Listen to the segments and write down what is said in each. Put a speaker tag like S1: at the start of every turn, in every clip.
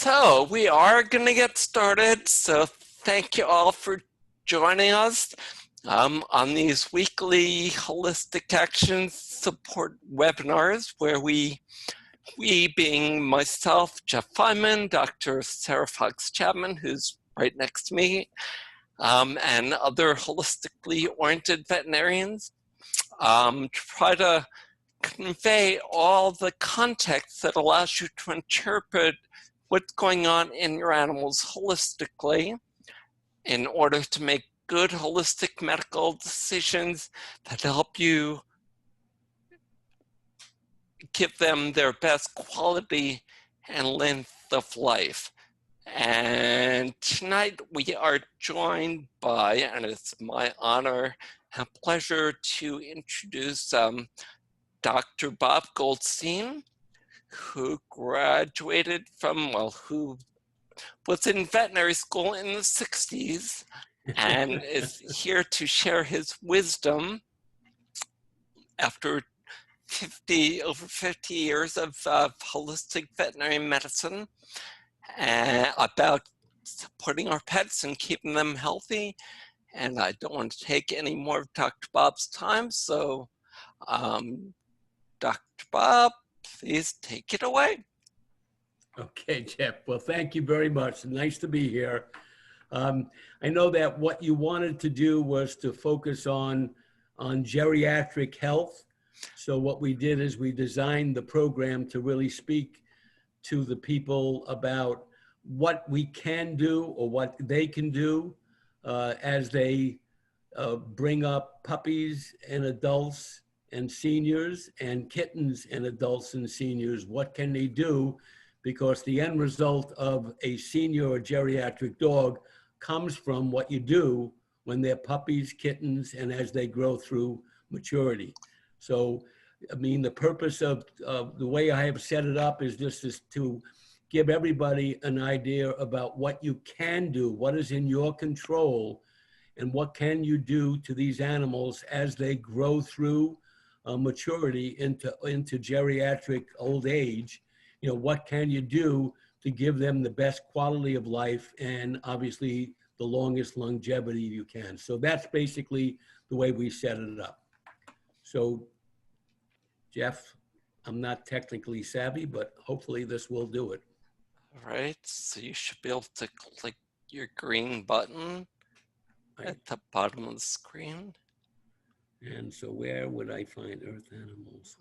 S1: So we are going to get started. So thank you all for joining us on these weekly Holistic Action Support webinars, where we being myself, Jeff Feynman, Dr. Sarah Fox Chapman, who's right next to me, and other holistically oriented veterinarians, try to convey all the context that allows you to interpret what's going on in your animals holistically in order to make good holistic medical decisions that help you give them their best quality and length of life. And tonight we are joined by, and it's my honor and pleasure to introduce Dr. Bob Goldstein, who graduated from, well, who was in veterinary school in the 60s and is here to share his wisdom after over 50 years of holistic veterinary medicine about supporting our pets and keeping them healthy. And I don't want to take any more of Dr. Bob's time, so Dr. Bob, please take it away.
S2: Okay, Jeff. Well, thank you very much. Nice to be here. I know that what you wanted to do was to focus on geriatric health. So what we did is we designed the program to really speak to the people about what we can do or what they can do as they bring up puppies and adults and seniors and kittens and adults and seniors. What can they do? Because the end result of a senior or geriatric dog comes from what you do when they're puppies, kittens, and as they grow through maturity. So, I mean, the purpose of the way I have set it up is just to give everybody an idea about what you can do, what is in your control, and what can you do to these animals as they grow through maturity into geriatric old age. You know, what can you do to give them the best quality of life and obviously the longest longevity you can. So that's basically the way we set it up. So, Jeff, I'm not technically savvy, but hopefully this will do it.
S1: All right, so you should be able to click your green button at the bottom of the screen.
S2: And so where would I find earth animals?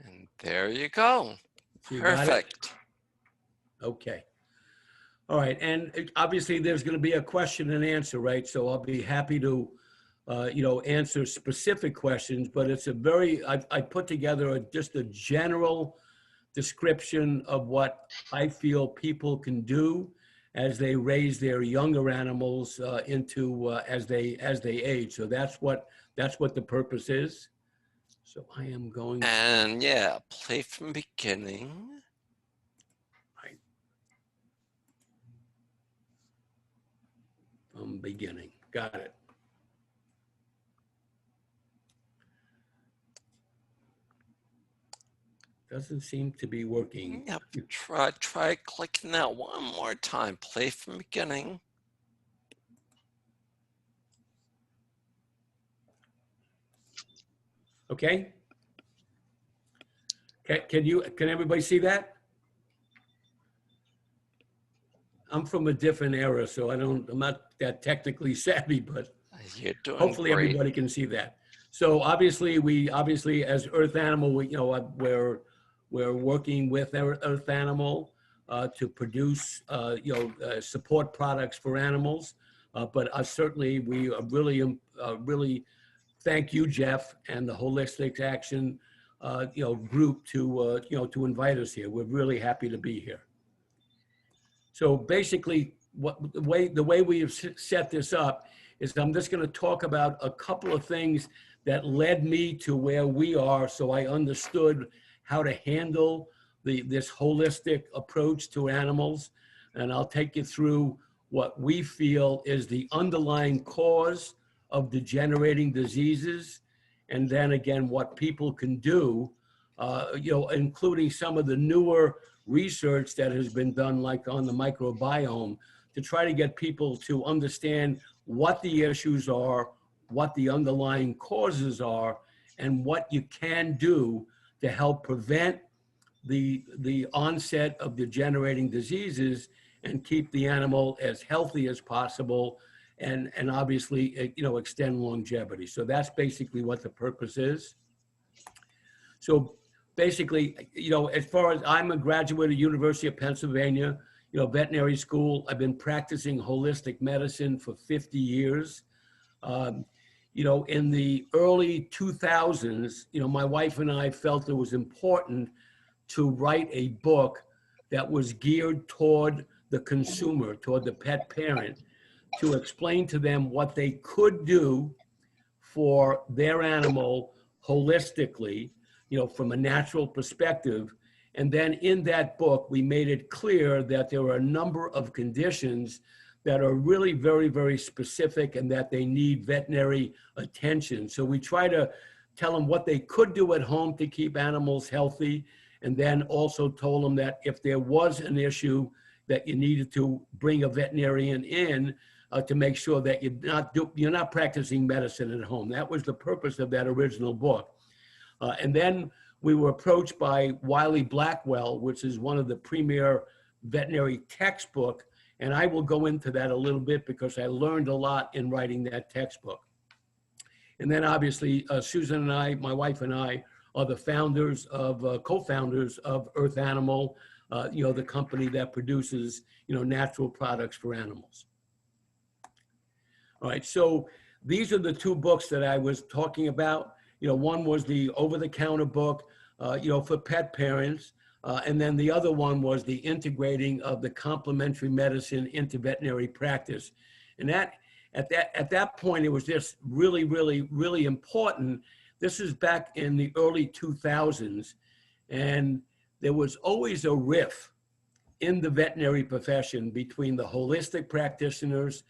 S1: And there you go.
S2: So you
S1: Perfect.
S2: Okay. All right. And obviously there's going to be a question and answer, right? So I'll be happy to, answer specific questions, but it's a very, I put together just a general description of what I feel people can do as they raise their younger animals as they age. So that's what the purpose is. So I am going.
S1: And yeah, play from beginning.
S2: Right. From beginning. Got it. Doesn't seem to be working.
S1: Yep. Try clicking that one more time. Play from beginning.
S2: Okay. Can everybody see that? I'm from a different era, so I'm not that technically savvy, but
S1: you're doing
S2: hopefully
S1: great.
S2: Everybody can see that. So obviously as Earth Animal, we're working with Earth Animal to produce support products for animals. But certainly we really thank you, Jeff, and the Holistic Action group to invite us here. We're really happy to be here. So basically, the way we have set this up is I'm just going to talk about a couple of things that led me to where we are, so I understood how to handle this holistic approach to animals. And I'll take you through what we feel is the underlying cause of degenerating diseases, and then again, what people can do including some of the newer research that has been done, like on the microbiome, to try to get people to understand what the issues are, what the underlying causes are, and what you can do to help prevent the onset of degenerating diseases and keep the animal as healthy as possible, and obviously, extend longevity. So that's basically what the purpose is. So basically, as far as I'm a graduate of University of Pennsylvania, veterinary school, I've been practicing holistic medicine for 50 years. In the early 2000s, my wife and I felt it was important to write a book that was geared toward the consumer, toward the pet parent, to explain to them what they could do for their animal holistically, from a natural perspective. And then in that book, we made it clear that there are a number of conditions that are really very, very specific and that they need veterinary attention. So we try to tell them what they could do at home to keep animals healthy, and then also told them that if there was an issue that you needed to bring a veterinarian in to make sure that you're not practicing medicine at home. That was the purpose of that original book. And then we were approached by Wiley Blackwell, which is one of the premier veterinary textbook. And I will go into that a little bit because I learned a lot in writing that textbook. And then obviously, Susan and I, my wife and I, are the founders of, co-founders of Earth Animal, the company that produces, natural products for animals. All right, so these are the two books that I was talking about. One was the over-the-counter book, for pet parents. And then the other one was the integrating of the complementary medicine into veterinary practice. And at that point, it was just really, really, really important. This is back in the early 2000s, and there was always a rift in the veterinary profession between the holistic practitioners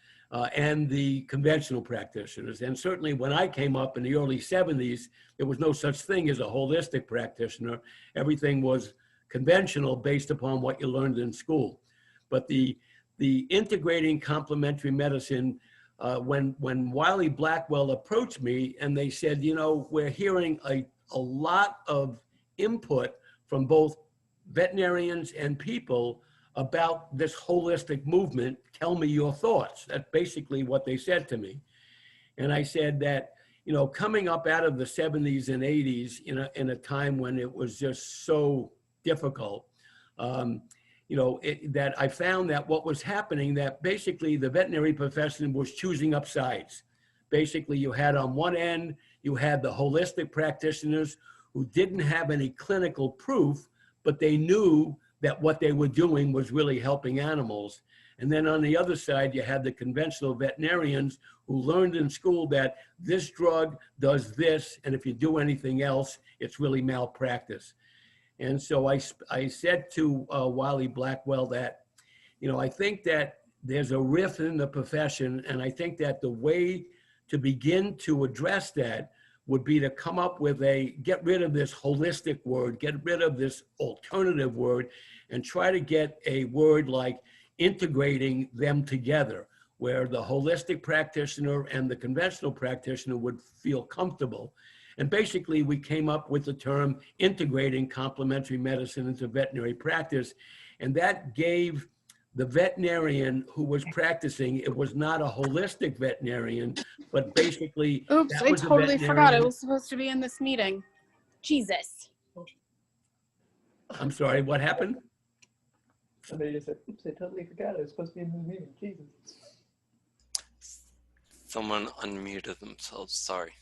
S2: and the conventional practitioners. And certainly when I came up in the early 70s, there was no such thing as a holistic practitioner. Everything was conventional based upon what you learned in school. But the integrating complementary medicine, when Wiley Blackwell approached me and they said, we're hearing a lot of input from both veterinarians and people about this holistic movement. Tell me your thoughts. That's basically what they said to me. And I said that, coming up out of the 70s and 80s in a time when it was just so difficult, that I found that what was happening, that basically the veterinary profession was choosing up sides. Basically, you had on one end, you had the holistic practitioners who didn't have any clinical proof, but they knew that what they were doing was really helping animals. And then on the other side, you had the conventional veterinarians who learned in school that this drug does this, and if you do anything else, it's really malpractice. And so I said to Wiley Blackwell that, I think that there's a rift in the profession, and I think that the way to begin to address that would be to come up with get rid of this holistic word, get rid of this alternative word, and try to get a word like integrating them together, where the holistic practitioner and the conventional practitioner would feel comfortable. And basically, we came up with the term integrating complementary medicine into veterinary practice. And that gave the veterinarian who was practicing, it was not a holistic veterinarian, but basically,
S3: oops, I totally forgot I was supposed to be in this meeting. Jesus.
S2: I'm sorry, what happened?
S4: Somebody just said, oops, I totally forgot I was supposed to be in this meeting. Jesus.
S1: Someone unmuted themselves, sorry.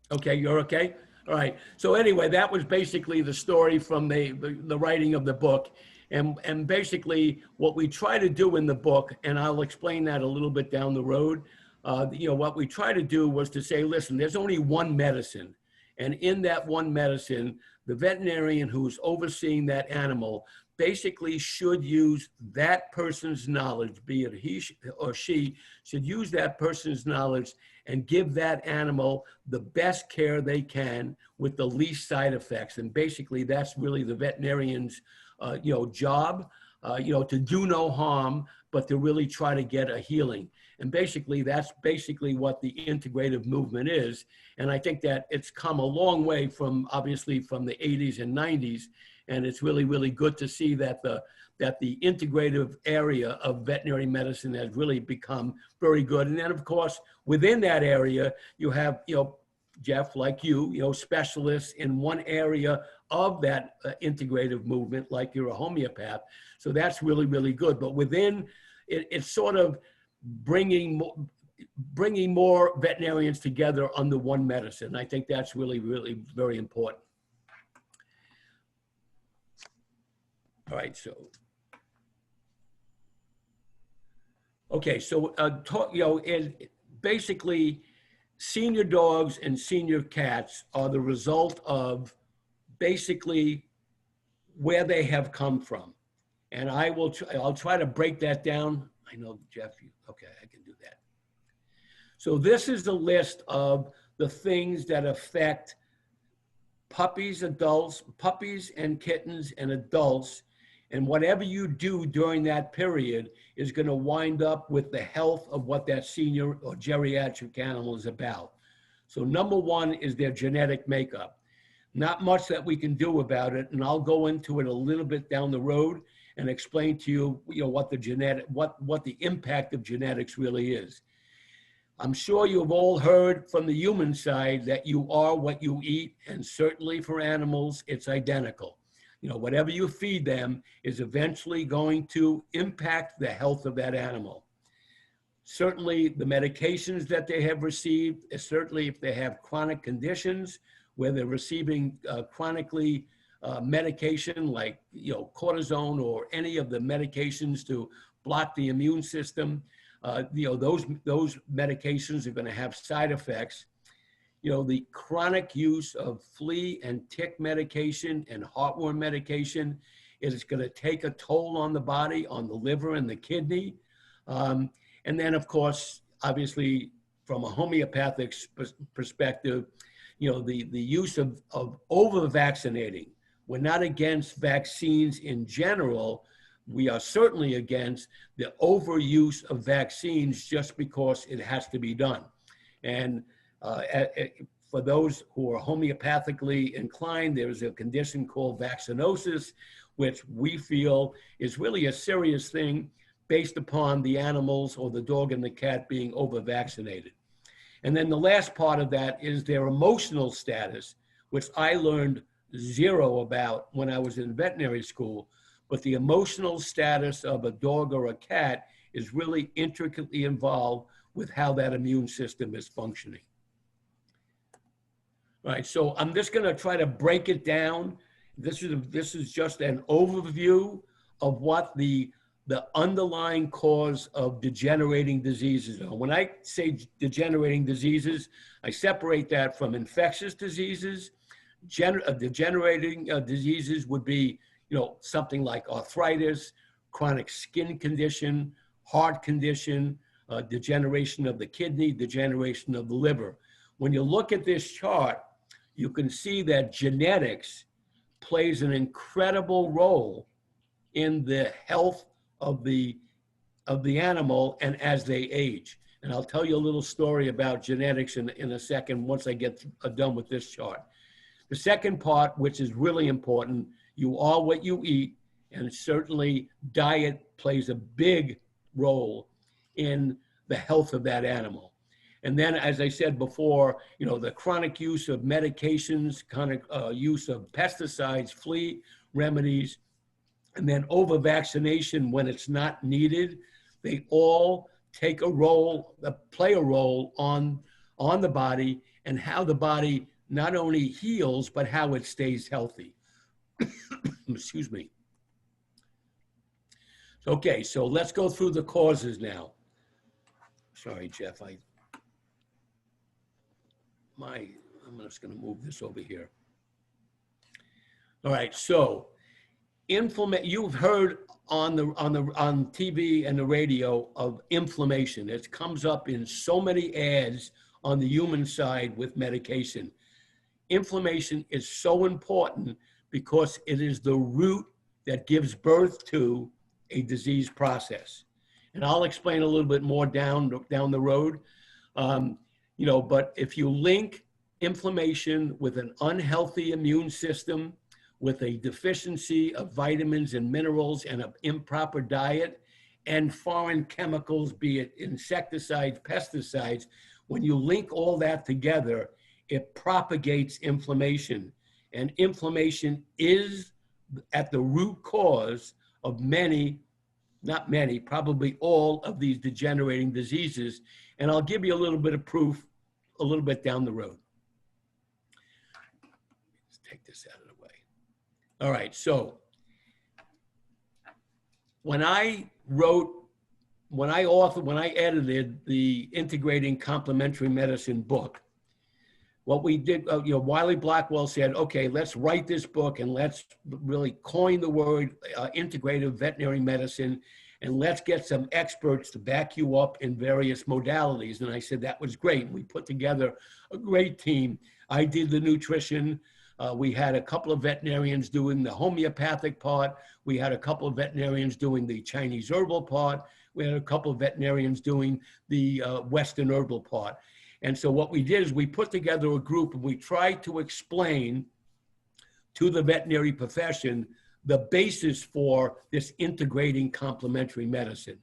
S2: Okay, you're okay? All right. So anyway, that was basically the story from the writing of the book. And basically what we try to do in the book, and I'll explain that a little bit down the road, what we try to do was to say, listen, there's only one medicine. And in that one medicine, the veterinarian who's overseeing that animal basically should use that person's knowledge, be it he or she, should use that person's knowledge and give that animal the best care they can with the least side effects. And basically, that's really the veterinarian's job, to do no harm, but to really try to get a healing. And basically, that's basically what the integrative movement is. And I think that it's come a long way from, obviously, from the 80s and 90s. And it's really, really good to see that the integrative area of veterinary medicine has really become very good. And then, of course, within that area, you have, Jeff, like you, specialists in one area of that integrative movement, like you're a homeopath. So that's really, really good. But within it's sort of bringing more veterinarians together under one medicine. I think that's really, really very important. All right, so. Okay, so basically, senior dogs and senior cats are the result of basically where they have come from. And I'll try to break that down. I know, Jeff, okay, I can do that. So this is the list of the things that affect puppies and kittens and adults. And whatever you do during that period is going to wind up with the health of what that senior or geriatric animal is about. So number one is their genetic makeup. Not much that we can do about it, and I'll go into it a little bit down the road and explain to you, what the impact of genetics really is. I'm sure you've all heard from the human side that you are what you eat, and certainly for animals, it's identical. Whatever you feed them is eventually going to impact the health of that animal. Certainly the medications that they have received, certainly if they have chronic conditions where they're receiving chronically medication like cortisone or any of the medications to block the immune system, those medications are going to have side effects. The chronic use of flea and tick medication and heartworm medication is going to take a toll on the body, on the liver and the kidney. And then, of course, obviously, from a homeopathic perspective, the use of over-vaccinating. We're not against vaccines in general. We are certainly against the overuse of vaccines just because it has to be done. And for those who are homeopathically inclined, there's a condition called vaccinosis, which we feel is really a serious thing based upon the animals or the dog and the cat being over-vaccinated. And then the last part of that is their emotional status, which I learned zero about when I was in veterinary school. But the emotional status of a dog or a cat is really intricately involved with how that immune system is functioning. All right, so I'm just going to try to break it down. This is just an overview of what the underlying cause of degenerating diseases are. When I say degenerating diseases, I separate that from infectious diseases. Degenerating diseases would be, something like arthritis, chronic skin condition, heart condition, degeneration of the kidney, degeneration of the liver. When you look at this chart, you can see that genetics plays an incredible role in the health of the animal and as they age. And I'll tell you a little story about genetics in a second once I get done with this chart. The second part, which is really important, you are what you eat, and certainly diet plays a big role in the health of that animal. And then, as I said before, the chronic use of medications, chronic use of pesticides, flea remedies, and then over-vaccination when it's not needed, they all take a role, play a role on the body and how the body not only heals, but how it stays healthy. Excuse me. Okay, so let's go through the causes now. Sorry, Jeff, I'm I'm just going to move this over here. All right, so you've heard on TV and the radio of inflammation. It comes up in so many ads on the human side with medication. Inflammation is so important because it is the root that gives birth to a disease process. And I'll explain a little bit more down the road. But if you link inflammation with an unhealthy immune system, with a deficiency of vitamins and minerals and an improper diet and foreign chemicals, be it insecticides, pesticides, when you link all that together, it propagates inflammation. And inflammation is at the root cause of not many, probably all of these degenerating diseases. And I'll give you a little bit of proof a little bit down the road. Let's take this out of the way. All right, so when I edited the Integrating Complementary Medicine book, what we did, Wiley Blackwell said, okay, let's write this book and let's really coin the word integrative veterinary medicine, and let's get some experts to back you up in various modalities. And I said, that was great. We put together a great team. I did the nutrition. We had a couple of veterinarians doing the homeopathic part. We had a couple of veterinarians doing the Chinese herbal part. We had a couple of veterinarians doing the Western herbal part. And so what we did is we put together a group and we tried to explain to the veterinary profession the basis for this integrating complementary medicine.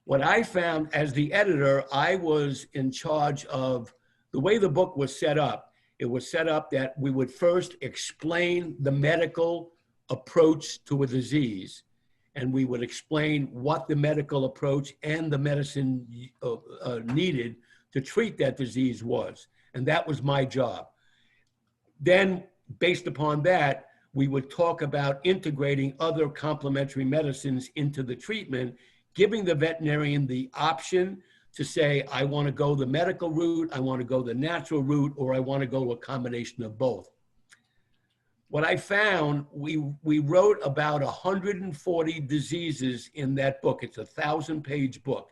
S2: What I found as the editor, I was in charge of the way the book was set up. It was set up that we would first explain the medical approach to a disease, and we would explain what the medical approach and the medicine needed to treat that disease was. And that was my job. Then, based upon that, we would talk about integrating other complementary medicines into the treatment, giving the veterinarian the option to say, I want to go the medical route, I want to go the natural route, or I want to go a combination of both. What I found, we wrote about 140 diseases in that book. It's a 1,000-page book.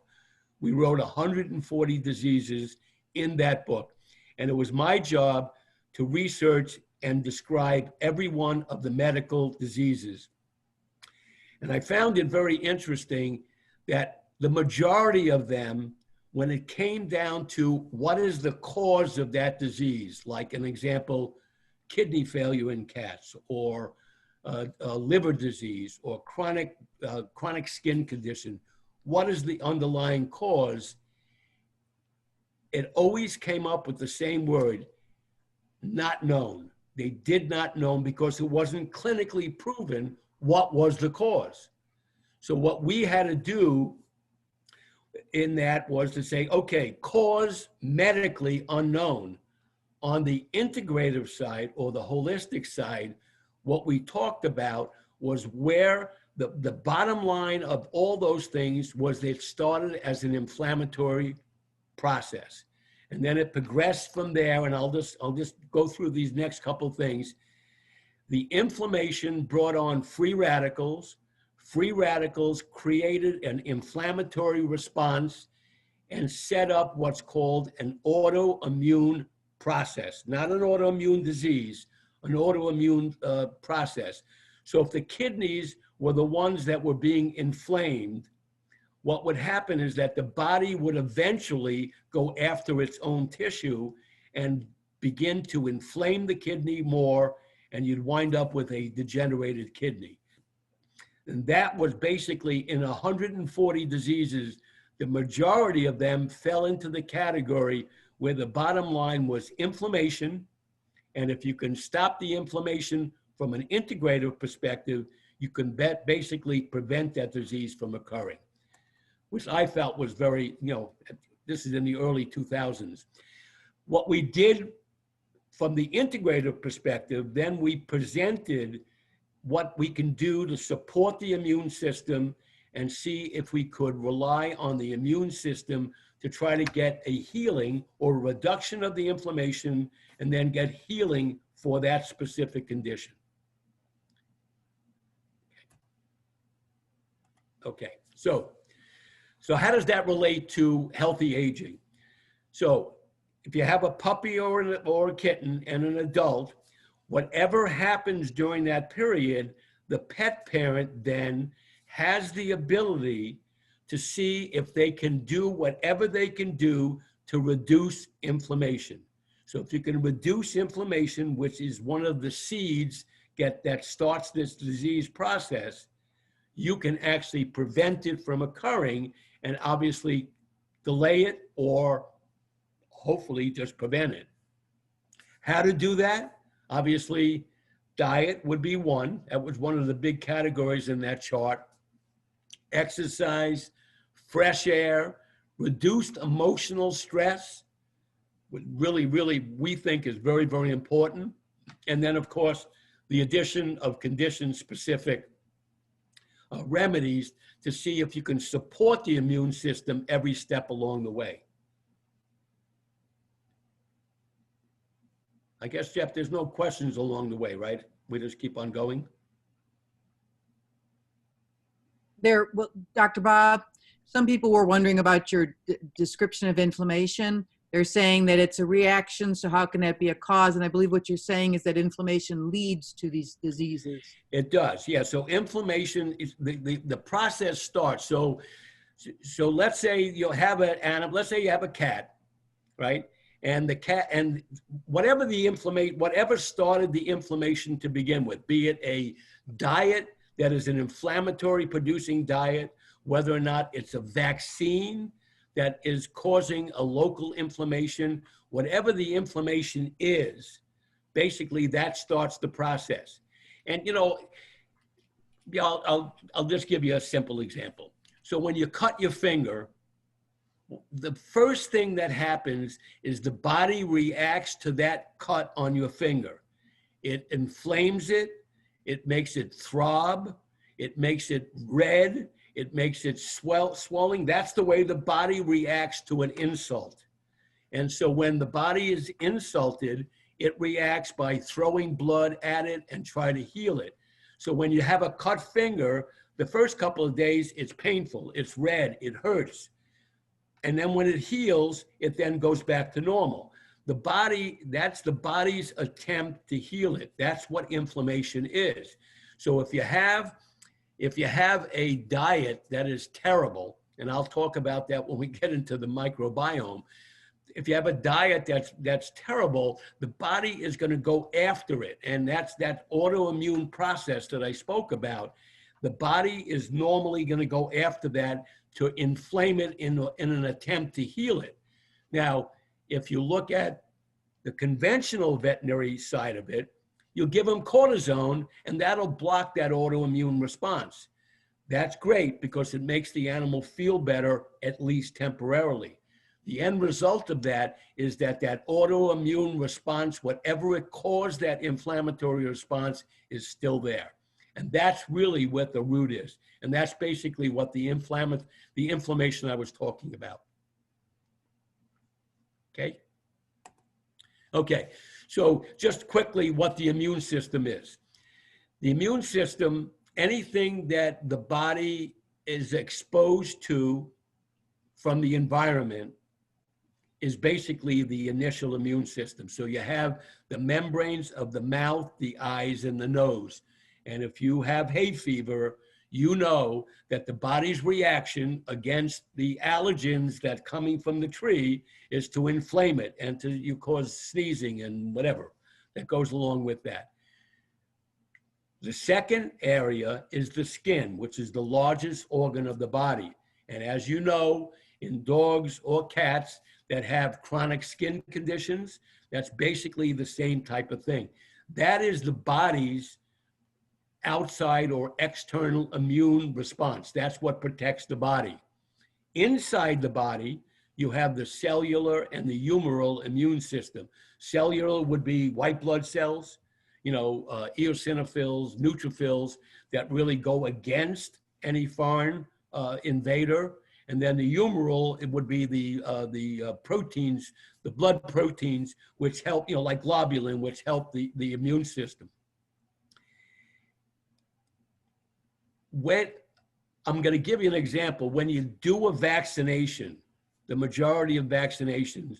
S2: We wrote 140 diseases in that book. And it was my job to research and describe every one of the medical diseases. And I found it very interesting that the majority of them, when it came down to what is the cause of that disease, like an example, kidney failure in cats, or liver disease, or chronic skin condition, what is the underlying cause? It always came up with the same word, not known. They did not know because it wasn't clinically proven what was the cause. So what we had to do in that was to say, okay, cause medically unknown. On the integrative side or the holistic side, what we talked about was where the bottom line of all those things was that it started as an inflammatory process. And then it progressed from there, and I'll just go through these next couple things. The inflammation brought on free radicals. Free radicals created an inflammatory response and set up what's called an autoimmune process, not an autoimmune disease, an autoimmune process. So if the kidneys were the ones that were being inflamed, what would happen is that the body would eventually go after its own tissue and begin to inflame the kidney more, and you'd wind up with a degenerated kidney. And that was basically in 140 diseases, the majority of them fell into the category where the bottom line was inflammation. And if you can stop the inflammation from an integrative perspective, you can basically prevent that disease from occurring, which I felt was very, this is in the early 2000s. What we did from the integrative perspective, then we presented what we can do to support the immune system and see if we could rely on the immune system to try to get a healing or a reduction of the inflammation and then get healing for that specific condition. Okay, so how does that relate to healthy aging? So if you have a puppy or a kitten and an adult, whatever happens during that period, the pet parent then has the ability to see if they can do whatever they can do to reduce inflammation. So if you can reduce inflammation, which is one of the seeds that starts this disease process, you can actually prevent it from occurring and obviously delay it or hopefully just prevent it. How to do that? Obviously, diet would be one. That was one of the big categories in that chart. Exercise, fresh air, reduced emotional stress, which really, we think is very, very important. And then, of course, the addition of condition-specific remedies to see if you can support the immune system every step along the way. I guess, Jeff, there's no questions along the way, right? We just keep on going?
S5: Well, Dr. Bob, some people were wondering about your description of inflammation. They're saying that it's a reaction, so how can that be a cause? And I believe what you're saying is that inflammation leads to these diseases. It
S2: does, yeah. So inflammation is the process starts. So let's say you have an animal. Let's say you have a cat, right? And the cat, and whatever started the inflammation to begin with, be it a diet that is an inflammatory producing diet, whether or not it's a vaccine that is causing a local inflammation, whatever the inflammation is, basically that starts the process. And I'll just give you a simple example. So when you cut your finger, the first thing that happens is the body reacts to that cut on your finger. It inflames it, it makes it throb, it makes it red, it makes it swelling. That's the way the body reacts to an insult. And so when the body is insulted, it reacts by throwing blood at it and try to heal it. So when you have a cut finger, the first couple of days, it's painful, it's red, it hurts. And then when it heals, it then goes back to normal. The body, that's the body's attempt to heal it. That's what inflammation is. So if you have a diet that is terrible, and I'll talk about that when we get into the microbiome, if you have a diet that's terrible, the body is going to go after it. And that's that autoimmune process that I spoke about. The body is normally going to go after that to inflame it in an attempt to heal it. Now, if you look at the conventional veterinary side of it, you'll give them cortisone, and that'll block that autoimmune response. That's great because it makes the animal feel better, at least temporarily. The end result of that is that autoimmune response, whatever it caused that inflammatory response, is still there. And that's really what the root is. And that's basically what the inflammation I was talking about. Okay? Okay, so just quickly what the immune system is. The immune system, anything that the body is exposed to from the environment is basically the initial immune system. So you have the membranes of the mouth, the eyes, and the nose. And if you have hay fever, you know that the body's reaction against the allergens that coming from the tree is to inflame it and you cause sneezing and whatever that goes along with that. The second area is the skin, which is the largest organ of the body. And as you know, in dogs or cats that have chronic skin conditions, that's basically the same type of thing. That is the body's outside or external immune response. That's what protects the body. Inside the body, you have the cellular and the humoral immune system. Cellular would be white blood cells, eosinophils, neutrophils that really go against any foreign invader. And then the humoral, it would be the proteins, the blood proteins, which help, like globulin, which help the immune system. When I'm going to give you an example. When you do a vaccination, the majority of vaccinations,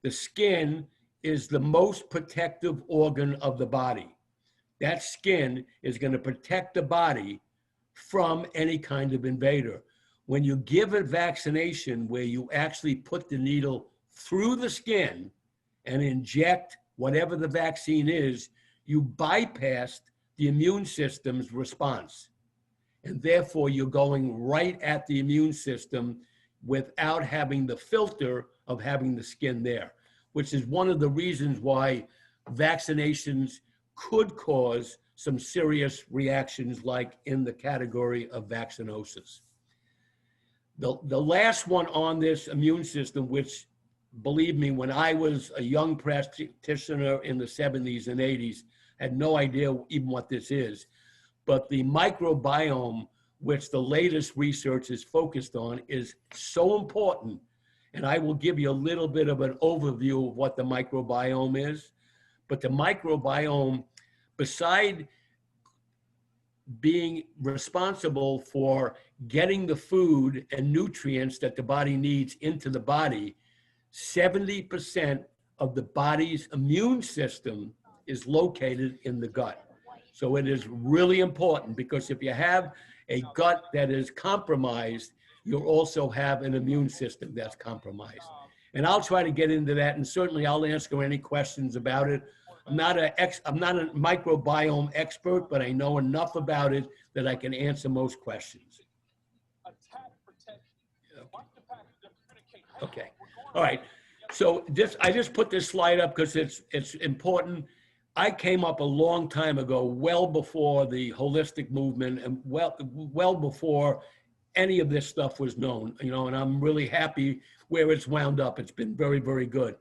S2: the skin is the most protective organ of the body. That skin is going to protect the body from any kind of invader. When you give a vaccination where you actually put the needle through the skin and inject whatever the vaccine is, you bypassed the immune system's response. And therefore, you're going right at the immune system without having the filter of having the skin there, which is one of the reasons why vaccinations could cause some serious reactions, like in the category of vaccinosis. The last one on this immune system, which, believe me, when I was a young practitioner in the 70s and 80s, had no idea even what this is. But the microbiome, which the latest research is focused on, is so important. And I will give you a little bit of an overview of what the microbiome is. But the microbiome, beside being responsible for getting the food and nutrients that the body needs into the body, 70% of the body's immune system is located in the gut. So it is really important, because if you have a gut that is compromised, you'll also have an immune system that's compromised. And I'll try to get into that, and certainly I'll answer any questions about it. I'm not a microbiome expert, but I know enough about it that I can answer most questions. Okay. All right. So I just put this slide up because it's important. I came up a long time ago, well before the holistic movement, and well before any of this stuff was known, and I'm really happy where it's wound up. It's been very, very good.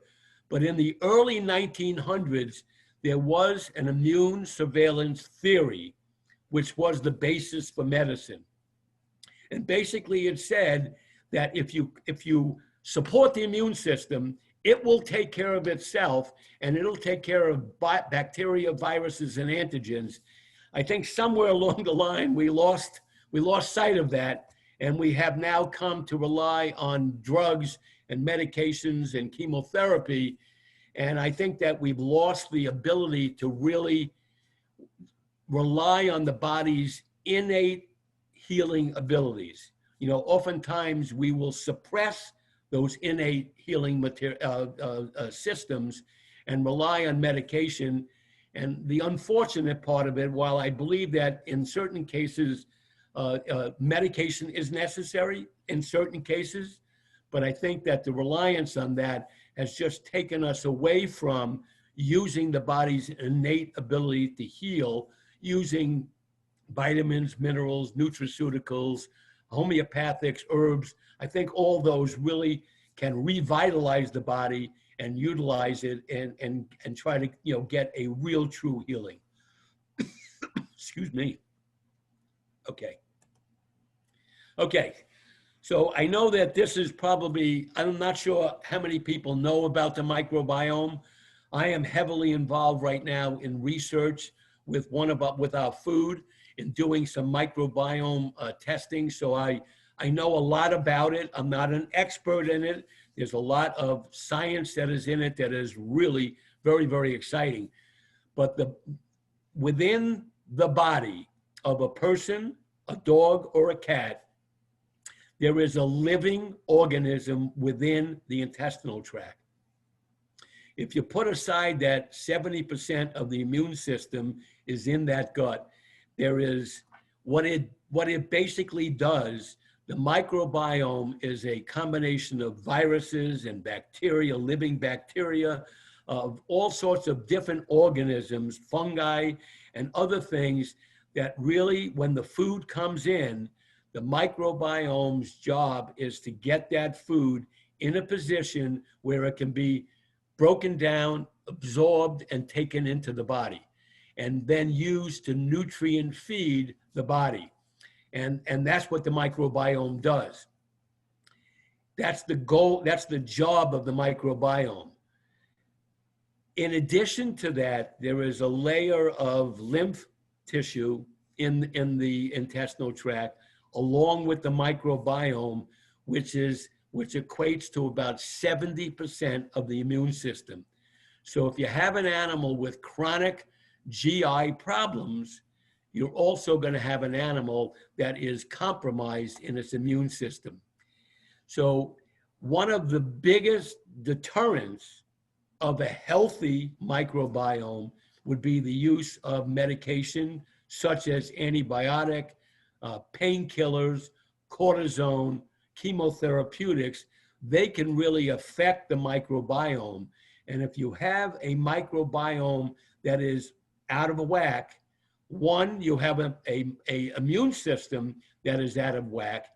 S2: But in the early 1900s, there was an immune surveillance theory, which was the basis for medicine. And basically it said that if you support the immune system, it will take care of itself, and it'll take care of bacteria, viruses, and antigens. I think somewhere along the line, we lost sight of that, and we have now come to rely on drugs and medications and chemotherapy. And I think that we've lost the ability to really rely on the body's innate healing abilities. Oftentimes we will suppress those innate healing systems and rely on medication. And the unfortunate part of it, while I believe that in certain cases, medication is necessary in certain cases, but I think that the reliance on that has just taken us away from using the body's innate ability to heal, using vitamins, minerals, nutraceuticals, homeopathics, herbs. I think all those really can revitalize the body and utilize it and try to get a real true healing. Excuse me. Okay. So I know that this is probably, I'm not sure how many people know about the microbiome. I am heavily involved right now in research with our food, in doing some microbiome testing. So I know a lot about it. I'm not an expert in it. There's a lot of science that is in it that is really very, very exciting. But within the body of a person, a dog, or a cat, there is a living organism within the intestinal tract. If you put aside that 70% of the immune system is in that gut, there is what it basically does. The microbiome is a combination of viruses and bacteria, living bacteria, of all sorts of different organisms, fungi, and other things that really, when the food comes in, the microbiome's job is to get that food in a position where it can be broken down, absorbed, and taken into the body, and then used to nutrient feed the body. And that's what the microbiome does. That's the goal, that's the job of the microbiome. In addition to that, there is a layer of lymph tissue in the intestinal tract, along with the microbiome, which equates to about 70% of the immune system. So if you have an animal with chronic GI problems, you're also going to have an animal that is compromised in its immune system. So one of the biggest deterrents of a healthy microbiome would be the use of medication such as antibiotic, painkillers, cortisone, chemotherapeutics. They can really affect the microbiome. And if you have a microbiome that is out of whack, one, you have a immune system that is out of whack.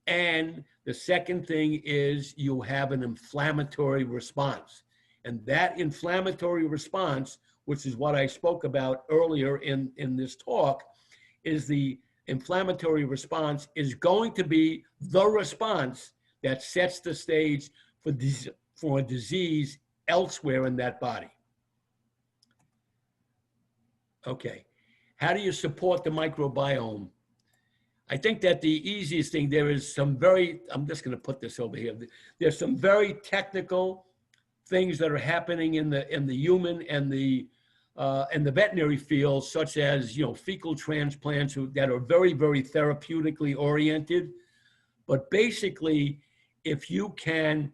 S2: And the second thing is you have an inflammatory response. And that inflammatory response, which is what I spoke about earlier in this talk, is the inflammatory response is going to be the response that sets the stage for a disease elsewhere in that body. Okay, how do you support the microbiome? I think that the easiest thing, there is some very, I'm just gonna put this over here. There's some very technical things that are happening in the human and the veterinary field, such as, you know, fecal transplants that are very, very therapeutically oriented. But basically, if you can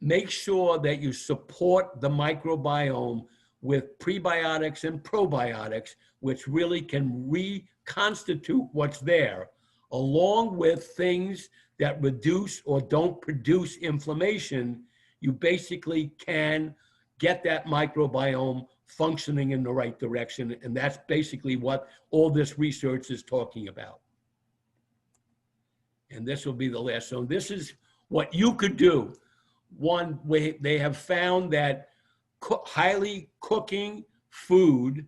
S2: make sure that you support the microbiome with prebiotics and probiotics, which really can reconstitute what's there, along with things that reduce or don't produce inflammation, you basically can get that microbiome functioning in the right direction. And that's basically what all this research is talking about. And this will be the last. So this is what you could do. One, they have found that highly cooking food,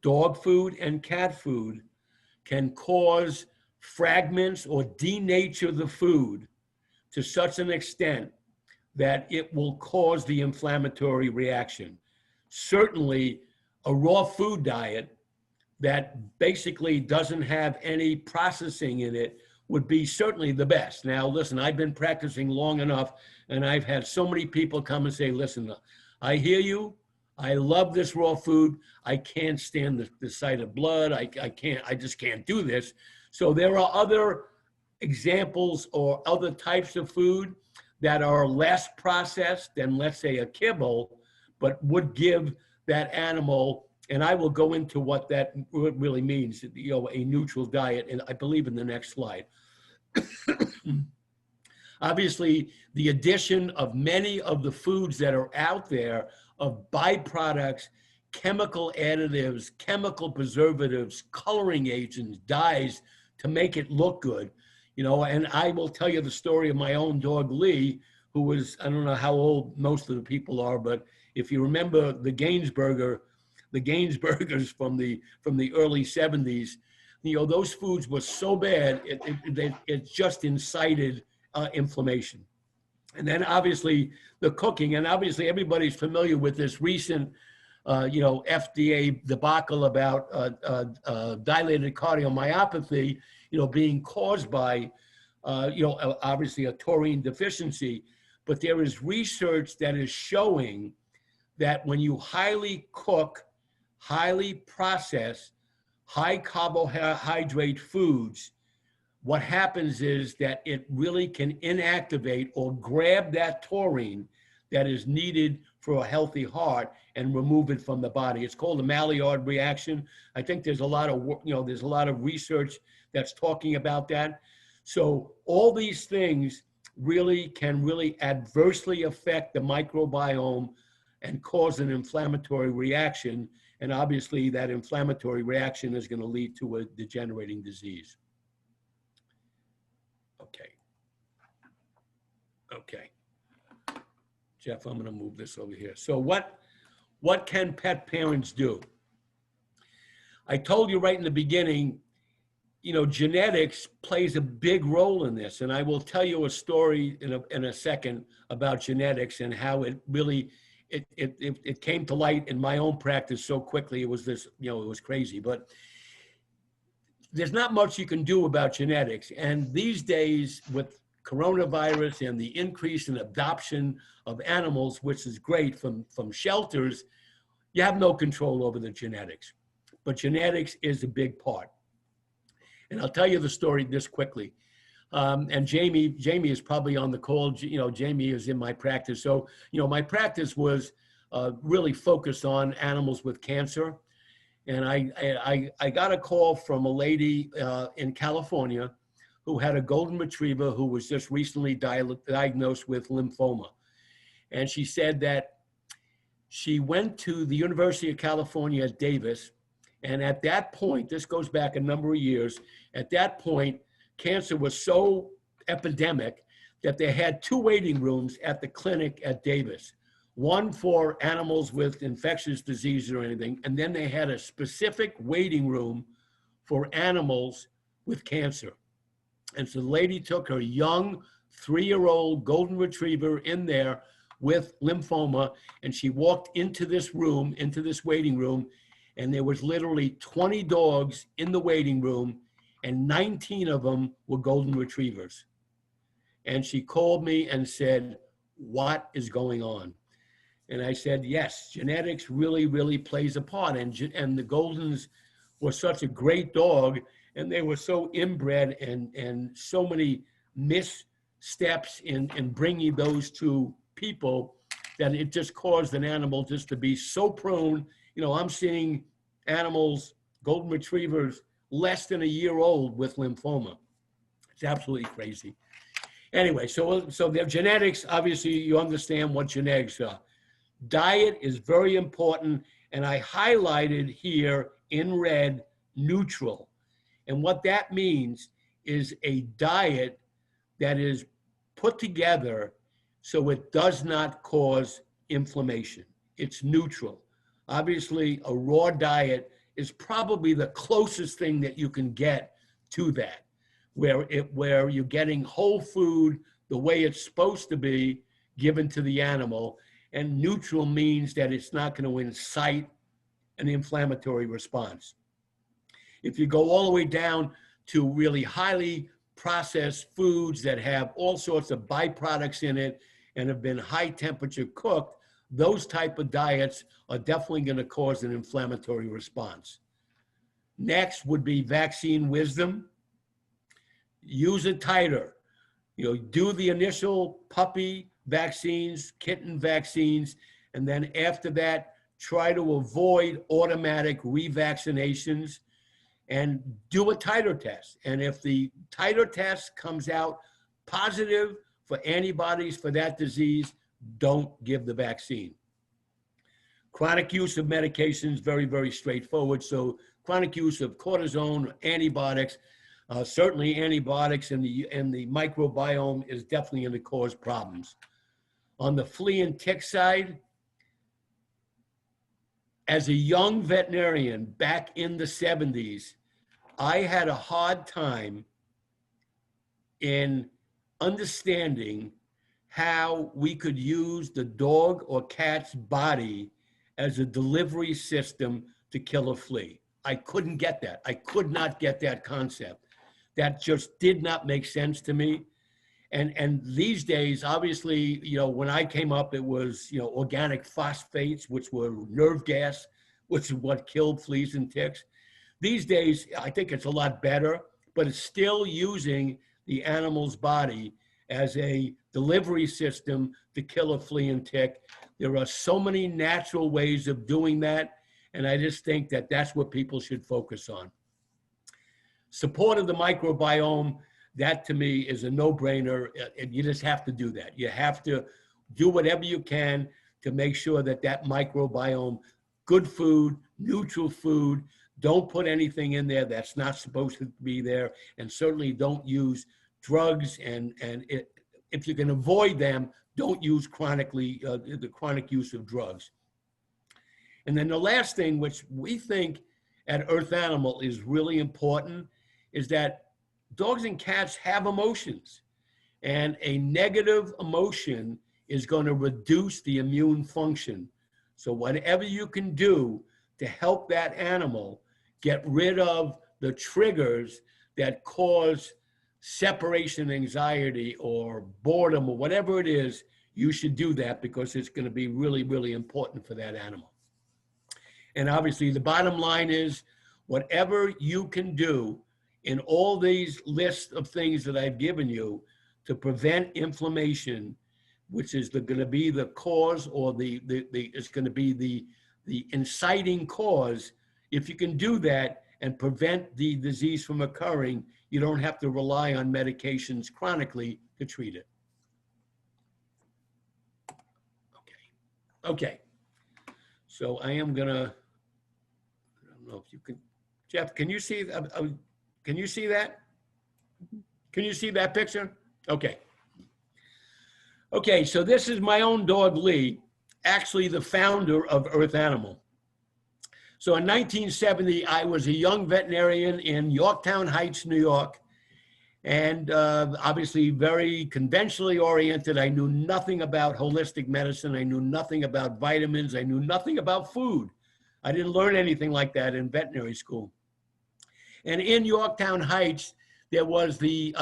S2: dog food and cat food, can cause fragments or denature the food to such an extent that it will cause the inflammatory reaction. Certainly, a raw food diet that basically doesn't have any processing in it would be certainly the best. Now, listen, I've been practicing long enough, and I've had so many people come and say, listen, I hear you. I love this raw food. I can't stand the sight of blood. I just can't do this. So there are other examples or other types of food that are less processed than, let's say, a kibble, but would give that animal, and I will go into what that really means, you know, a neutral diet, and I believe in the next slide. Obviously, the addition of many of the foods that are out there of byproducts, chemical additives, chemical preservatives, coloring agents, dyes to make it look good. You know, and I will tell you the story of my own dog, Lee, who was, I don't know how old most of the people are, but if you remember the Gainsburgers from the early 70s, you know, those foods were so bad, it just incited inflammation. And then obviously the cooking, and obviously everybody's familiar with this recent, you know, FDA debacle about dilated cardiomyopathy, you know, being caused by, you know, obviously a taurine deficiency. But there is research that is showing that when you highly cook, highly process, high carbohydrate foods, what happens is that it really can inactivate or grab that taurine that is needed for a healthy heart and remove it from the body. It's called the Maillard reaction. I think there's a lot of, you know, there's a lot of research that's talking about that. So all these things really can really adversely affect the microbiome and cause an inflammatory reaction. And obviously that inflammatory reaction is going to lead to a degenerating disease. Okay. Jeff, I'm going to move this over here. So what can pet parents do? I told you right in the beginning, genetics plays a big role in this. And I will tell you a story in a second about genetics and how it really, it came to light in my own practice so quickly. It was this, it was crazy. But there's not much you can do about genetics. And these days with coronavirus and the increase in adoption of animals, which is great from shelters, you have no control over the genetics. But genetics is a big part. And I'll tell you the story this quickly. And Jamie is probably on the call. Jamie is in my practice. So, my practice was really focused on animals with cancer. And I got a call from a lady in California who had a golden retriever who was just recently diagnosed with lymphoma. And she said that she went to the University of California at Davis. And at that point, this goes back a number of years, at that point, cancer was so epidemic that they had 2 waiting rooms at the clinic at Davis. One for animals with infectious disease or anything, and then they had a specific waiting room for animals with cancer. And so the lady took her young 3-year-old golden retriever in there with lymphoma, and she walked into this room, into this waiting room, and there was literally 20 dogs in the waiting room, and 19 of them were golden retrievers. And she called me and said, "What is going on?" And I said, yes, genetics really, really plays a part. And the Goldens were such a great dog, and they were so inbred and so many missteps in bringing those to people that it just caused an animal just to be so prone. I'm seeing animals, golden retrievers, less than a year old with lymphoma. It's absolutely crazy. Anyway, so their genetics, obviously you understand what genetics are. Diet is very important, and I highlighted here in red, neutral. And what that means is a diet that is put together so it does not cause inflammation. It's neutral. Obviously, a raw diet is probably the closest thing that you can get to that, where you're getting whole food the way it's supposed to be given to the animal. And neutral means that it's not going to incite an inflammatory response. If you go all the way down to really highly processed foods that have all sorts of byproducts in it and have been high temperature cooked, those type of diets are definitely going to cause an inflammatory response. Next would be vaccine wisdom. Use a titer. Do the initial puppy vaccines, kitten vaccines, and then after that, try to avoid automatic revaccinations and do a titer test. And if the titer test comes out positive for antibodies for that disease, don't give the vaccine. Chronic use of medications, very, very straightforward. So chronic use of cortisone, antibiotics, certainly antibiotics in the microbiome is definitely going to cause problems. On the flea and tick side, as a young veterinarian back in the 70s, I had a hard time in understanding how we could use the dog or cat's body as a delivery system to kill a flea. I couldn't get that. I could not get that concept. That just did not make sense to me. And these days, obviously, when I came up, it was, organic phosphates, which were nerve gas, which is what killed fleas and ticks. These days, I think it's a lot better, but it's still using the animal's body as a delivery system to kill a flea and tick. There are so many natural ways of doing that, and I just think that that's what people should focus on. Support of the microbiome, that to me is a no-brainer. You just have to do that. You have to do whatever you can to make sure that that microbiome, good food, neutral food, don't put anything in there that's not supposed to be there, and certainly don't use drugs, and if you can avoid them, don't use the chronic use of drugs. And then the last thing, which we think at Earth Animal is really important, is that dogs and cats have emotions, and a negative emotion is going to reduce the immune function. So whatever you can do to help that animal get rid of the triggers that cause separation anxiety or boredom or whatever it is, you should do that, because it's going to be really, really important for that animal. And obviously the bottom line is, whatever you can do in all these lists of things that I've given you to prevent inflammation, which is going to be the cause, or it's going to be the inciting cause. If you can do that and prevent the disease from occurring, you don't have to rely on medications chronically to treat it. Okay. So I am gonna, I don't know if you can, Jeff, can you see, can you see that? Can you see that picture? Okay. Okay, so this is my own dog, Lee, actually the founder of Earth Animal. So in 1970, I was a young veterinarian in Yorktown Heights, New York, and obviously very conventionally oriented. I knew nothing about holistic medicine. I knew nothing about vitamins. I knew nothing about food. I didn't learn anything like that in veterinary school. And in Yorktown Heights, there was the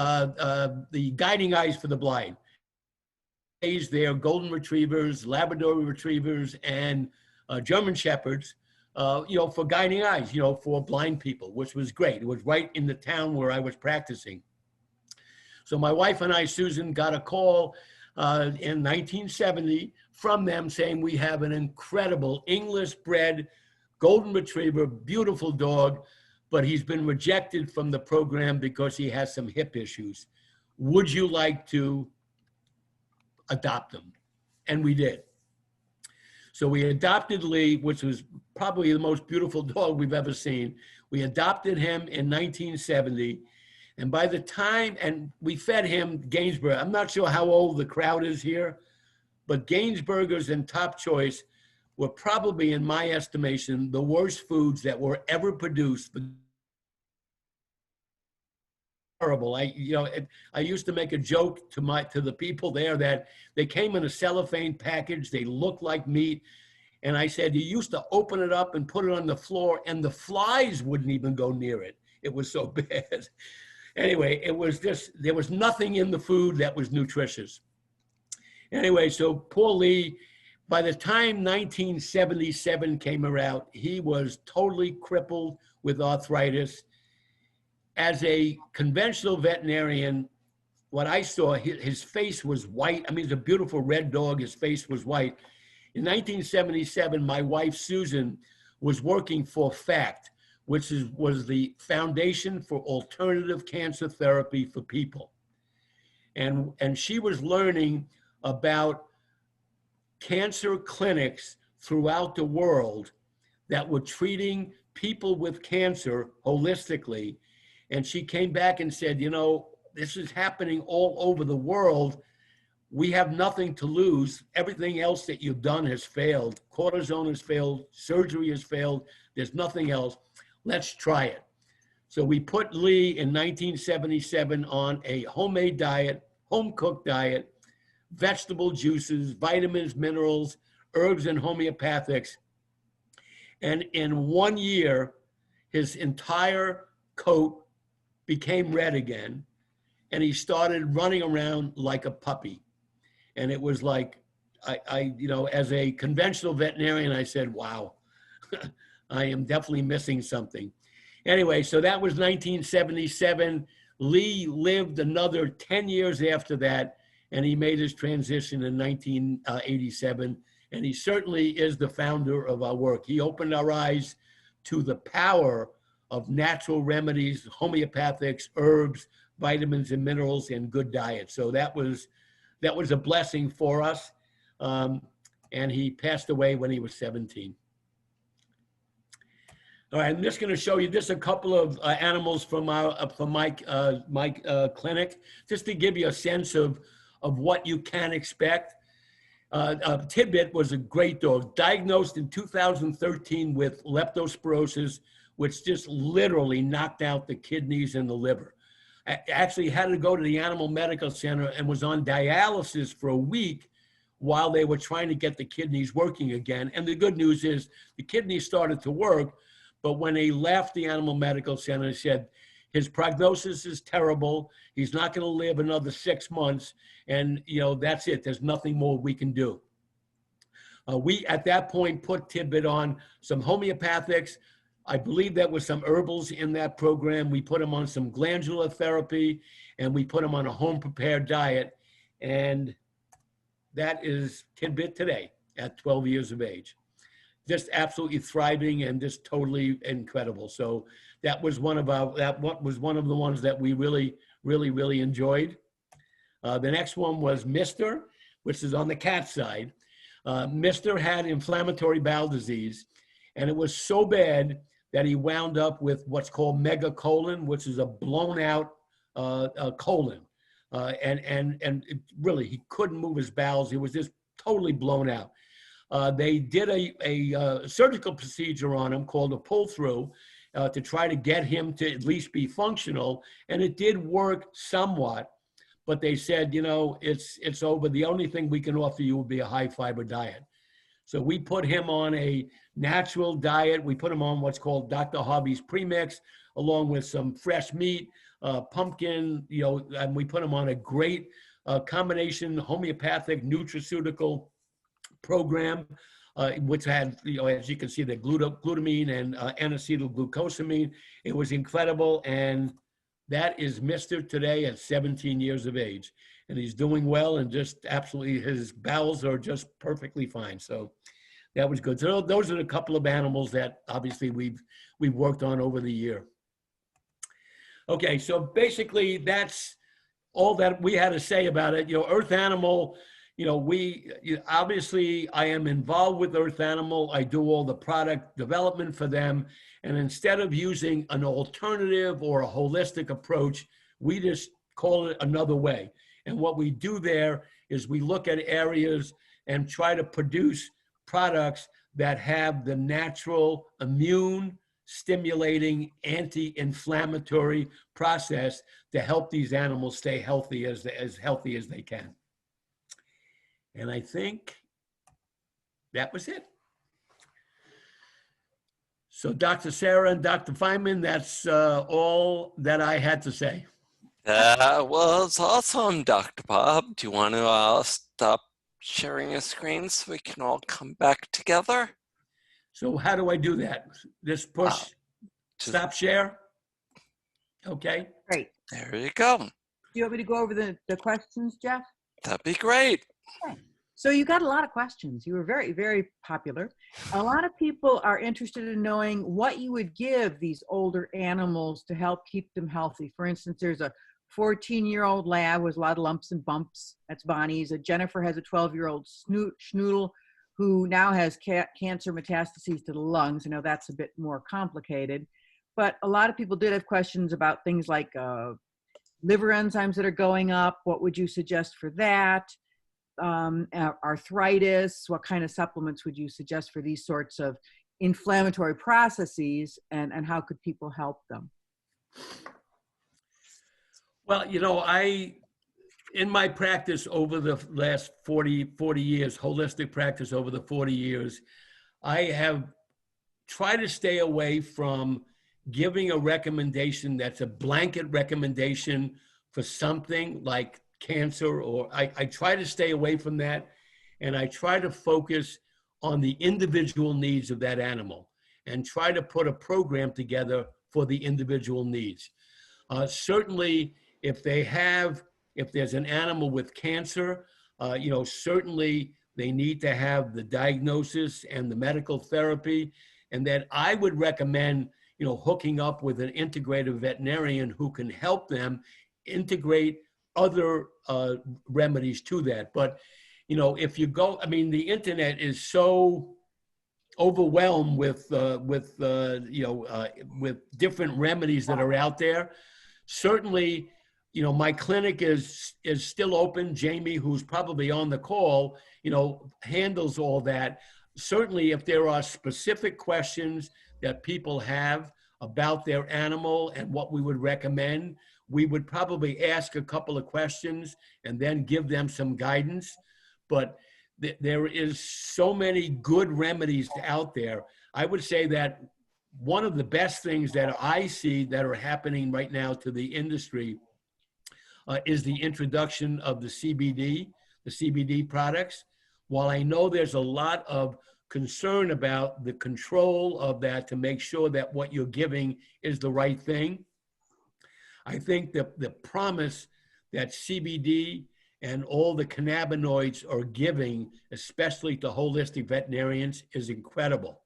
S2: Guiding Eyes for the Blind. They're golden retrievers, Labrador retrievers, and German shepherds, for guiding eyes, for blind people, which was great. It was right in the town where I was practicing. So my wife and I, Susan, got a call in 1970 from them saying, we have an incredible English-bred golden retriever, beautiful dog, but he's been rejected from the program because he has some hip issues. Would you like to adopt him? And we did. So we adopted Lee, which was probably the most beautiful dog we've ever seen. We adopted him in 1970. And by the time, and we fed him Gainsborough. I'm not sure how old the crowd is here, but Gainsburgers and Top Choice were probably, in my estimation, the worst foods that were ever produced. Horrible. I used to make a joke to the people there that they came in a cellophane package. They looked like meat. And I said, you used to open it up and put it on the floor and the flies wouldn't even go near it. It was so bad. Anyway, it was just, there was nothing in the food that was nutritious. Anyway, so poor Lee, by the time 1977 came around, he was totally crippled with arthritis. As a conventional veterinarian, what I saw, his face was white. I mean, he's a beautiful red dog. His face was white. In 1977, my wife, Susan, was working for FACT, which was the Foundation for Alternative Cancer Therapy for People. And she was learning about cancer clinics throughout the world that were treating people with cancer holistically. And she came back and said, this is happening all over the world. We have nothing to lose. Everything else that you've done has failed. Cortisone has failed. Surgery has failed. There's nothing else. Let's try it. So we put Lee in 1977 on a homemade diet, home-cooked diet, vegetable juices, vitamins, minerals, herbs, and homeopathics. And in 1 year, his entire coat became red again, and he started running around like a puppy. And it was like, as a conventional veterinarian, I said, wow, I am definitely missing something. Anyway, so that was 1977. Lee lived another 10 years after that, and he made his transition in 1987. And he certainly is the founder of our work. He opened our eyes to the power of natural remedies, homeopathics, herbs, vitamins and minerals, and good diet. So that was a blessing for us. And he passed away when he was 17. All right, I'm just going to show you just a couple of animals from my clinic, just to give you a sense of what you can expect. Tidbit was a great dog, diagnosed in 2013 with leptospirosis, which just literally knocked out the kidneys and the liver. I actually had to go to the animal medical center and was on dialysis for a week while they were trying to get the kidneys working again. And the good news is the kidneys started to work, but when they left the animal medical center, they said, his prognosis is terrible. He's not going to live another 6 months. And, you know, that's it. There's nothing more we can do. We, at that point, put Tidbit on some homeopathics. I believe there was some herbals in that program. We put him on some glandular therapy, and we put him on a home-prepared diet. And that is Tidbit today at 12 years of age. Just absolutely thriving and just totally incredible. So that was one of the ones that we really enjoyed. The next one was Mr., which is on the cat side. Mr. had inflammatory bowel disease, and it was so bad that he wound up with what's called megacolon, which is a blown out colon. And it really, he couldn't move his bowels. He was just totally blown out. They did a surgical procedure on him called a pull-through to try to get him to at least be functional, and it did work somewhat, but they said, you know, it's over. The only thing we can offer you would be a high-fiber diet. So we put him on a natural diet. We put him on what's called Dr. Harvey's premix, along with some fresh meat, pumpkin, you know, and we put him on a great combination homeopathic nutraceutical program, which had, you know, as you can see, the glutamine and N-acetylglucosamine. It was incredible, and that is Mr. today at 17 years of age. And he's doing well, and just absolutely, his bowels are just perfectly fine. So that was good. So those are a couple of animals that obviously we've worked on over the year. Okay, so basically that's all that we had to say about it. You know, Earth Animal, you know, obviously I am involved with Earth Animal. I do all the product development for them. And instead of using an alternative or a holistic approach, we just call it another way. And what we do there is we look at areas and try to produce products that have the natural immune stimulating anti-inflammatory process to help these animals stay healthy as healthy as they can. And I think that was it. So Dr. Sarah and Dr. Feynman, that's all that I had to say.
S1: That was awesome, Dr. Bob. Do you want to stop sharing your screen so we can all come back together?
S2: So how do I do that? Just push stop share? Okay.
S5: Great.
S1: There you go.
S5: Do you want me to go over the questions, Jeff?
S1: That'd be great.
S5: Okay. So you got a lot of questions. You were very, very popular. A lot of people are interested in knowing what you would give these older animals to help keep them healthy. For instance, there's a 14-year-old lab with a lot of lumps and bumps. That's Bonnie's. Jennifer has a 12-year-old schnoodle who now has cancer metastases to the lungs. I know that's a bit more complicated. But a lot of people did have questions about things like liver enzymes that are going up. What would you suggest for that? Arthritis, what kind of supplements would you suggest for these sorts of inflammatory processes, and how could people help them?
S2: Well, you know, in my practice over the last 40 years, holistic practice over the 40 years, I have tried to stay away from giving a recommendation that's a blanket recommendation for something like cancer, or I try to stay away from that, and I try to focus on the individual needs of that animal and try to put a program together for the individual needs. Certainly, if there's an animal with cancer, you know, certainly they need to have the diagnosis and the medical therapy, and that I would recommend, you know, hooking up with an integrative veterinarian who can help them integrate other remedies to that. But, you know, if you go, I mean, the internet is so overwhelmed with different remedies that are out there. Certainly, you know, my clinic is still open. Jamie, who's probably on the call, you know, handles all that. Certainly, if there are specific questions that people have, about their animal and what we would recommend, we would probably ask a couple of questions and then give them some guidance. But there is so many good remedies out there. I would say that one of the best things that I see that are happening right now to the industry is the introduction of the CBD products. While I know there's a lot of concern about the control of that to make sure that what you're giving is the right thing, I think that the promise that CBD and all the cannabinoids are giving, especially to holistic veterinarians, is incredible.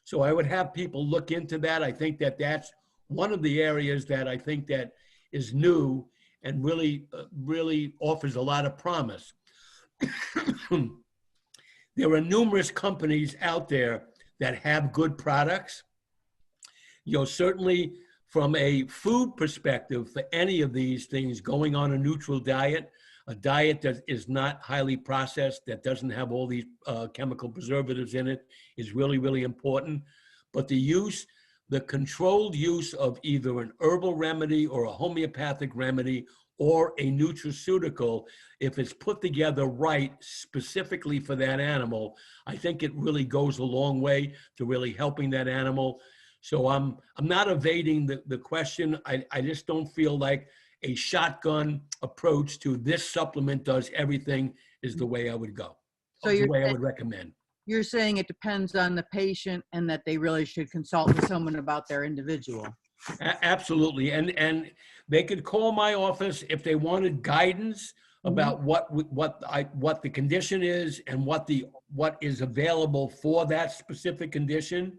S2: So I would have people look into that. I think that that's one of the areas that I think that is new and really offers a lot of promise. There are numerous companies out there that have good products. You know, certainly from a food perspective, for any of these things, going on a neutral diet, a diet that is not highly processed, that doesn't have all these chemical preservatives in it, is really, really important. But the controlled use of either an herbal remedy or a homeopathic remedy or a nutraceutical, if it's put together right, specifically for that animal, I think it really goes a long way to really helping that animal. So I'm not evading the question. I just don't feel like a shotgun approach to this supplement does everything is the way I would go. So the way I would recommend.
S5: You're saying it depends on the patient and that they really should consult with someone about their individual.
S2: Absolutely. And they could call my office if they wanted guidance about what the condition is and what is available for that specific condition.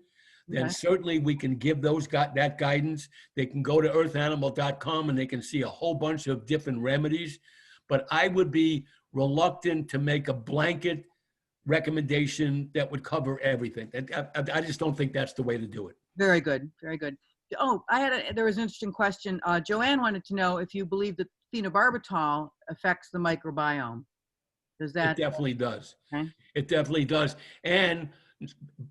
S2: Then certainly we can give that guidance. They can go to earthanimal.com and they can see a whole bunch of different remedies. But I would be reluctant to make a blanket recommendation that would cover everything. I just don't think that's the way to do it.
S5: Very good. Very good. Oh, there was an interesting question. Joanne wanted to know if you believe that phenobarbital affects the microbiome. Does that?
S2: It definitely does.
S5: Okay.
S2: It definitely does. And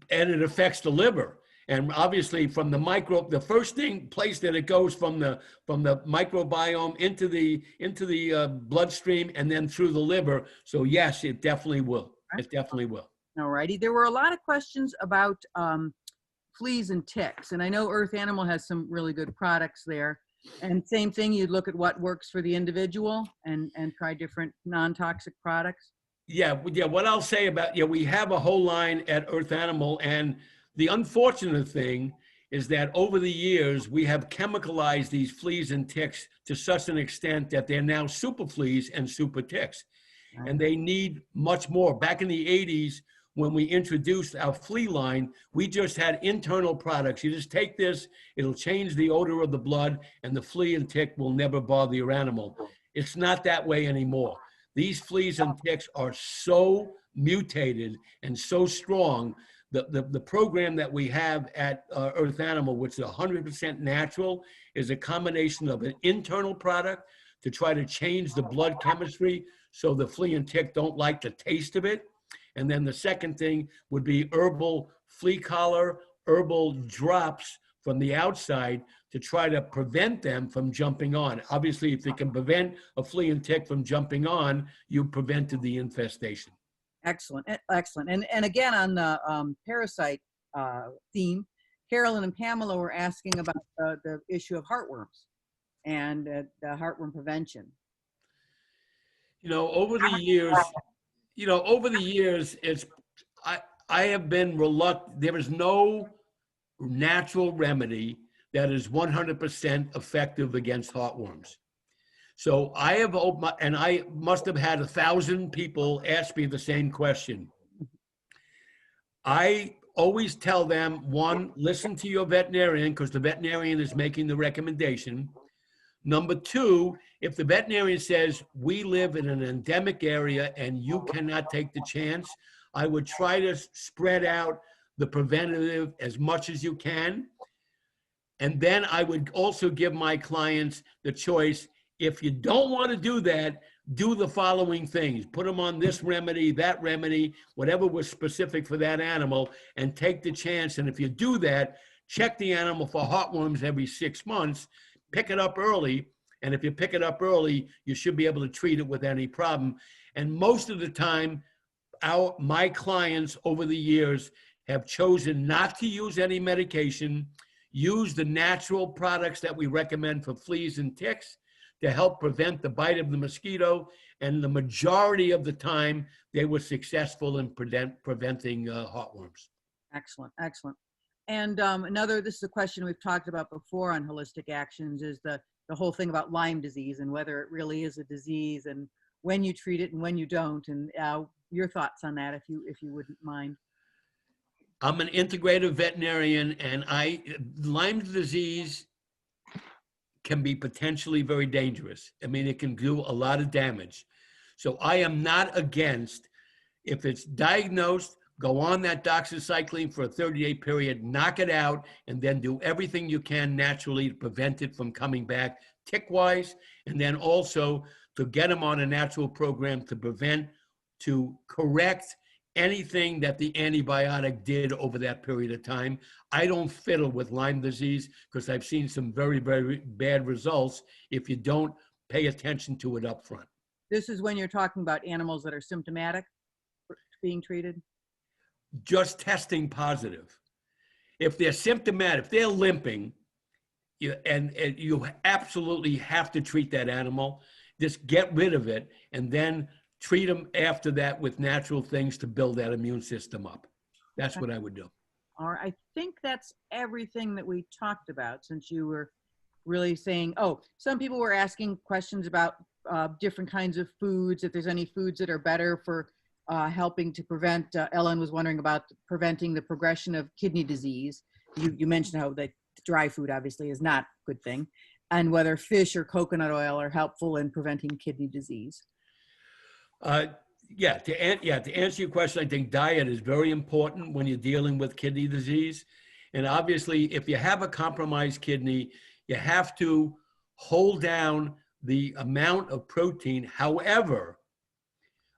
S2: it affects the liver. And obviously from the first place that it goes from the microbiome into the bloodstream and then through the liver. So yes, it definitely will. It definitely will.
S5: All righty. There were a lot of questions about fleas and ticks. And I know Earth Animal has some really good products there. And same thing, you'd look at what works for the individual and try different non-toxic products. Yeah.
S2: What I'll say about, we have a whole line at Earth Animal, and the unfortunate thing is that over the years, we have chemicalized these fleas and ticks to such an extent that they're now super fleas and super ticks. Right. And they need much more. Back in the 80s, when we introduced our flea line, we just had internal products. You just take this, it'll change the odor of the blood, and the flea and tick will never bother your animal. It's not that way anymore. These fleas and ticks are so mutated and so strong. The program that we have at Earth Animal, which is 100% natural, is a combination of an internal product to try to change the blood chemistry so the flea and tick don't like the taste of it. And then the second thing would be herbal flea collar, herbal drops from the outside to try to prevent them from jumping on. Obviously, if you can prevent a flea and tick from jumping on, you prevented the infestation.
S5: Excellent, excellent. And again, on the parasite theme, Carolyn and Pamela were asking about the issue of heartworms and the heartworm prevention.
S2: Over the years, I have been reluctant. There is no natural remedy that is 100% effective against heartworms. So I have opened, and I must have had 1,000 people ask me the same question. I always tell them, one, listen to your veterinarian because the veterinarian is making the recommendation. Number two, if the veterinarian says, we live in an endemic area and you cannot take the chance, I would try to spread out the preventative as much as you can. And then I would also give my clients the choice. If you don't want to do that, do the following things. Put them on this remedy, that remedy, whatever was specific for that animal, and take the chance. And if you do that, check the animal for heartworms every 6 months, pick it up early. And if you pick it up early, you should be able to treat it with any problem. And most of the time, my clients over the years have chosen not to use any medication, use the natural products that we recommend for fleas and ticks to help prevent the bite of the mosquito. And the majority of the time, they were successful in preventing heartworms.
S5: Excellent, excellent. And this is a question we've talked about before on Holistic Actions, is the whole thing about Lyme disease and whether it really is a disease and when you treat it and when you don't. And your thoughts on that, if you wouldn't mind.
S2: I'm an integrative veterinarian, and Lyme disease can be potentially very dangerous. I mean, it can do a lot of damage. So I am not against, if it's diagnosed, go on that doxycycline for a 30-day period, knock it out, and then do everything you can naturally to prevent it from coming back tick-wise, and then also to get them on a natural program to correct anything that the antibiotic did over that period of time. I don't fiddle with Lyme disease because I've seen some very, very bad results if you don't pay attention to it up front.
S5: This is when you're talking about animals that are symptomatic being treated?
S2: Just testing positive. If they're symptomatic, if they're limping, and you absolutely have to treat that animal, just get rid of it and then treat them after that with natural things to build that immune system up. That's what I would do.
S5: All right. I think that's everything that we talked about, since you were really saying, some people were asking questions about different kinds of foods, if there's any foods that are better for helping to prevent, Ellen was wondering about preventing the progression of kidney disease. You mentioned how that dry food obviously is not a good thing, and whether fish or coconut oil are helpful in preventing kidney disease.
S2: To answer your question, I think diet is very important when you're dealing with kidney disease. And obviously, if you have a compromised kidney, you have to hold down the amount of protein. However,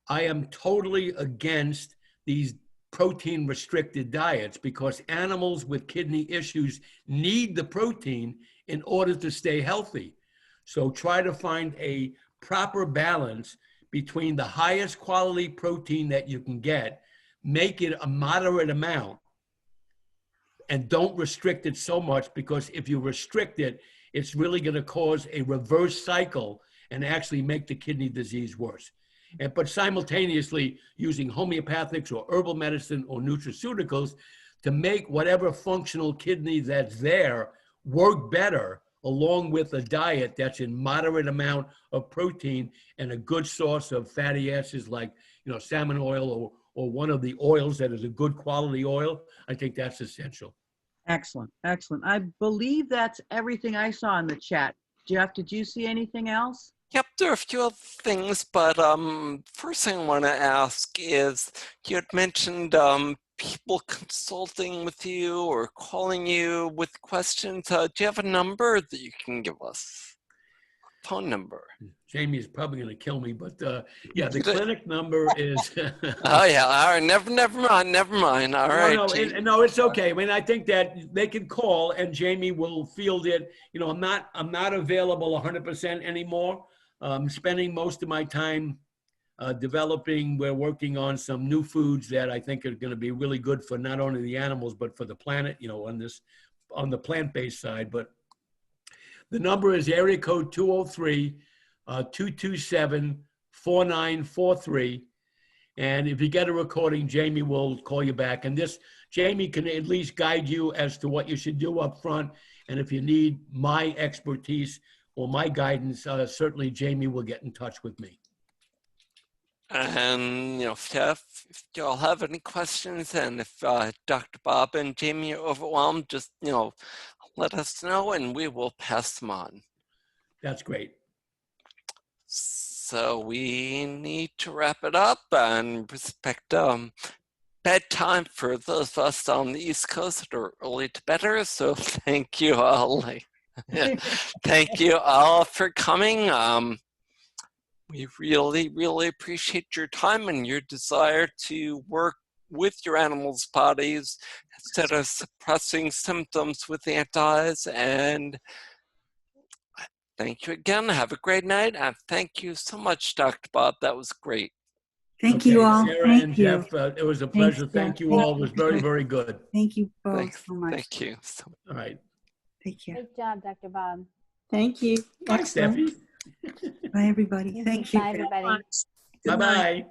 S2: I am totally against these protein restricted diets because animals with kidney issues need the protein in order to stay healthy. So try to find a proper balance between the highest quality protein that you can get, make it a moderate amount, and don't restrict it so much, because if you restrict it, it's really going to cause a reverse cycle and actually make the kidney disease worse. But simultaneously using homeopathics or herbal medicine or nutraceuticals to make whatever functional kidney that's there work better, along with a diet that's in moderate amount of protein and a good source of fatty acids like salmon oil or one of the oils that is a good quality oil. I think that's essential.
S5: Excellent, excellent. I believe that's everything I saw in the chat. Jeff, did you see anything else?
S1: Yep, there are a few other things, but first thing I want to ask is, you had mentioned people consulting with you or calling you with questions. Do you have a number that you can give us? Phone number.
S2: Jamie is probably going to kill me, but the clinic number is.
S1: Oh yeah, all right. Never mind. All right.
S2: No, it's okay. I mean, I think that they can call and Jamie will field it. I'm not available 100% anymore. I'm spending most of my time we're working on some new foods that I think are going to be really good for not only the animals, but for the planet, on the plant-based side. But the number is area code 203-227-4943. And if you get a recording, Jamie will call you back. And Jamie can at least guide you as to what you should do up front. And if you need my expertise or my guidance, certainly Jamie will get in touch with me.
S1: And, if y'all have any questions, and if Dr. Bob and Jamie are overwhelmed, just, let us know and we will pass them on.
S2: That's great.
S1: So we need to wrap it up and respect bedtime for those of us on the East Coast that are early to better. So thank you all. Thank you all for coming. We really, really appreciate your time and your desire to work with your animal's bodies instead of suppressing symptoms with antis. And thank you again. Have a great night. And thank you so much, Dr. Bob. That was great.
S6: Thank you all.
S2: Sarah
S6: Thank
S2: and
S6: you.
S2: Jeff, it was a pleasure.
S6: Jeff.
S2: Thank you all. It was very, very good.
S6: Thank you both
S1: Thanks.
S6: so much.
S1: Thank you.
S2: All right.
S6: Take care.
S3: Great job, Dr. Bob.
S6: Thank you.
S2: Bye,
S6: Excellent.
S2: Steffi.
S6: Bye, everybody. Thank you.
S3: Bye, everybody.
S2: Bye-bye.